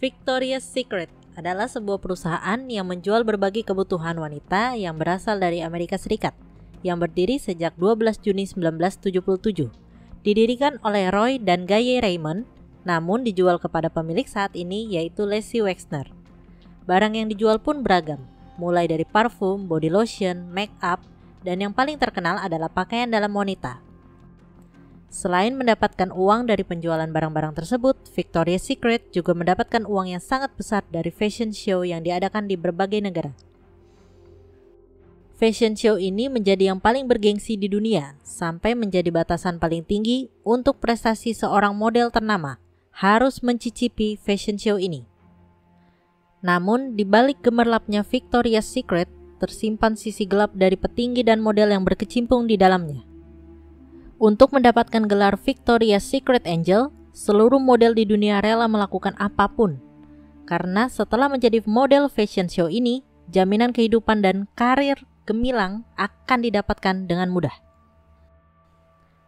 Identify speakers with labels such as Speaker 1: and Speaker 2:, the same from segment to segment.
Speaker 1: Victoria's Secret adalah sebuah perusahaan yang menjual berbagai kebutuhan wanita yang berasal dari Amerika Serikat, yang berdiri sejak 12 Juni 1977. Didirikan oleh Roy dan Gaye Raymond, namun dijual kepada pemilik saat ini yaitu Leslie Wexner. Barang yang dijual pun beragam, mulai dari parfum, body lotion, make up, dan yang paling terkenal adalah pakaian dalam wanita. Selain mendapatkan uang dari penjualan barang-barang tersebut, Victoria's Secret juga mendapatkan uang yang sangat besar dari fashion show yang diadakan di berbagai negara. Fashion show ini menjadi yang paling bergengsi di dunia, sampai menjadi batasan paling tinggi untuk prestasi seorang model ternama, harus mencicipi fashion show ini. Namun, di balik gemerlapnya Victoria's Secret, tersimpan sisi gelap dari petinggi dan model yang berkecimpung di dalamnya. Untuk mendapatkan gelar Victoria's Secret Angel, seluruh model di dunia rela melakukan apapun. Karena setelah menjadi model fashion show ini, jaminan kehidupan dan karir gemilang akan didapatkan dengan mudah.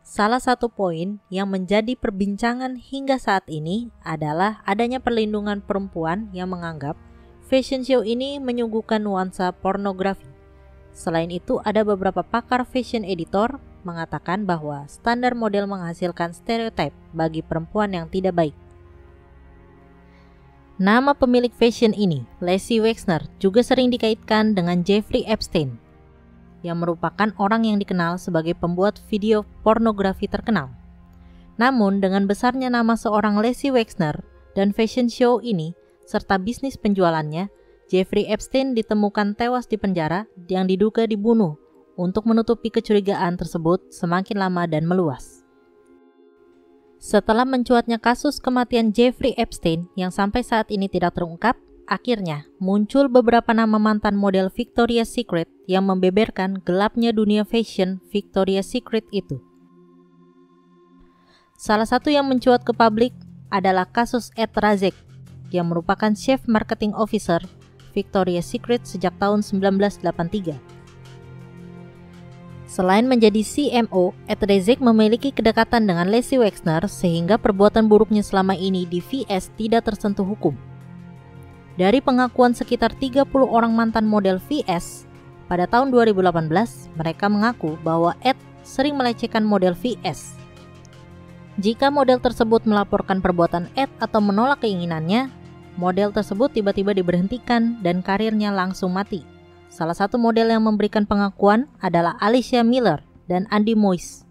Speaker 1: Salah satu poin yang menjadi perbincangan hingga saat ini adalah adanya perlindungan perempuan yang menganggap fashion show ini menyuguhkan nuansa pornografi. Selain itu, ada beberapa pakar fashion editor mengatakan bahwa standar model menghasilkan stereotip bagi perempuan yang tidak baik. Nama pemilik fashion ini, Leslie Wexner, juga sering dikaitkan dengan Jeffrey Epstein, yang merupakan orang yang dikenal sebagai pembuat video pornografi terkenal. Namun, dengan besarnya nama seorang Leslie Wexner dan fashion show ini, serta bisnis penjualannya, Jeffrey Epstein ditemukan tewas di penjara yang diduga dibunuh untuk menutupi kecurigaan tersebut semakin lama dan meluas. Setelah mencuatnya kasus kematian Jeffrey Epstein yang sampai saat ini tidak terungkap, akhirnya muncul beberapa nama mantan model Victoria's Secret yang membeberkan gelapnya dunia fashion Victoria's Secret itu. Salah satu yang mencuat ke publik adalah kasus Ed Razek yang merupakan Chief Marketing Officer Victoria's Secret sejak tahun 1983. Selain menjadi CMO, Ed Razek memiliki kedekatan dengan Leslie Wexner sehingga perbuatan buruknya selama ini di VS tidak tersentuh hukum. Dari pengakuan sekitar 30 orang mantan model VS, pada tahun 2018 mereka mengaku bahwa Ed sering melecehkan model VS. Jika model tersebut melaporkan perbuatan Ed atau menolak keinginannya, model tersebut tiba-tiba diberhentikan dan karirnya langsung mati. Salah satu model yang memberikan pengakuan adalah Alicia Miller dan Andy Moyes.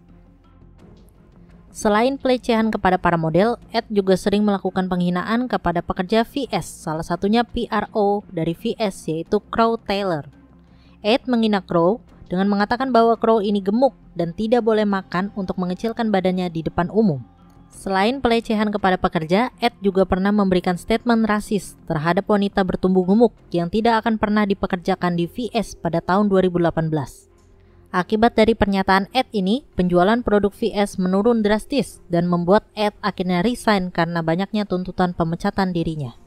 Speaker 1: Selain pelecehan kepada para model, Ed juga sering melakukan penghinaan kepada pekerja VS, salah satunya PRO dari VS yaitu Crow Taylor. Ed menghina Crow dengan mengatakan bahwa Crow ini gemuk dan tidak boleh makan untuk mengecilkan badannya di depan umum. Selain pelecehan kepada pekerja, Ed juga pernah memberikan statement rasis terhadap wanita bertumbuh gemuk yang tidak akan pernah dipekerjakan di VS pada tahun 2018. Akibat dari pernyataan Ed ini, penjualan produk VS menurun drastis dan membuat Ed akhirnya resign karena banyaknya tuntutan pemecatan dirinya.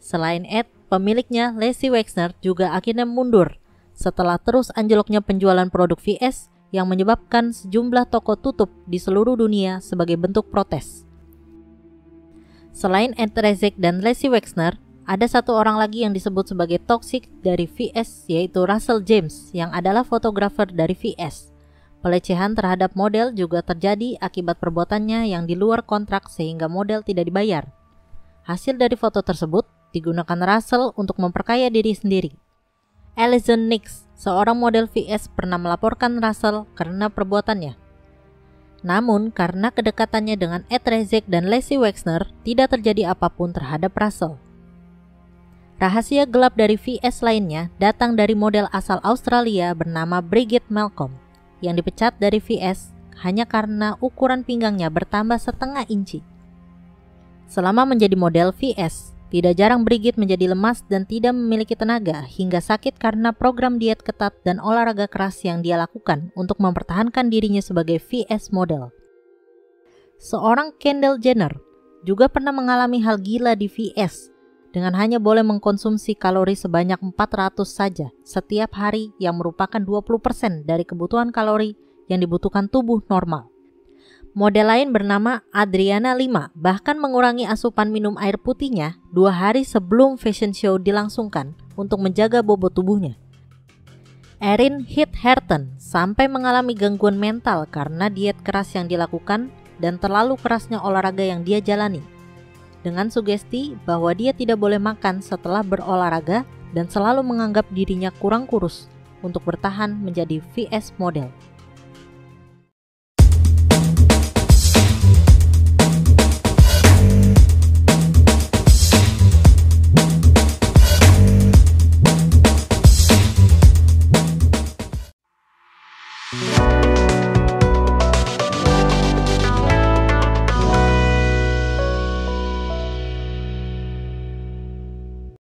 Speaker 1: Selain Ed, pemiliknya Leslie Wexner juga akhirnya mundur setelah terus anjloknya penjualan produk VS yang menyebabkan sejumlah toko tutup di seluruh dunia sebagai bentuk protes. Selain Ed Razek dan Leslie Wexner, ada satu orang lagi yang disebut sebagai toxic dari VS yaitu Russell James yang adalah fotografer dari VS. Pelecehan terhadap model juga terjadi akibat perbuatannya yang di luar kontrak sehingga model tidak dibayar. Hasil dari foto tersebut digunakan Russell untuk memperkaya diri sendiri. Alison Nix, seorang model VS, pernah melaporkan Russell karena perbuatannya. Namun, karena kedekatannya dengan Ed Razek dan Leslie Wexner, tidak terjadi apapun terhadap Russell. Rahasia gelap dari VS lainnya datang dari model asal Australia bernama Brigitte Malcolm, yang dipecat dari VS hanya karena ukuran pinggangnya bertambah setengah inci. Selama menjadi model VS, tidak jarang Brigitte menjadi lemas dan tidak memiliki tenaga hingga sakit karena program diet ketat dan olahraga keras yang dia lakukan untuk mempertahankan dirinya sebagai VS model. Seorang Kendall Jenner juga pernah mengalami hal gila di VS dengan hanya boleh mengkonsumsi kalori sebanyak 400 saja setiap hari yang merupakan 20% dari kebutuhan kalori yang dibutuhkan tubuh normal. Model lain bernama Adriana 5 bahkan mengurangi asupan minum air putihnya 2 hari sebelum fashion show dilangsungkan untuk menjaga bobot tubuhnya. Erin Heath Herton sampai mengalami gangguan mental karena diet keras yang dilakukan dan terlalu kerasnya olahraga yang dia jalani. Dengan sugesti bahwa dia tidak boleh makan setelah berolahraga dan selalu menganggap dirinya kurang kurus untuk bertahan menjadi VS model.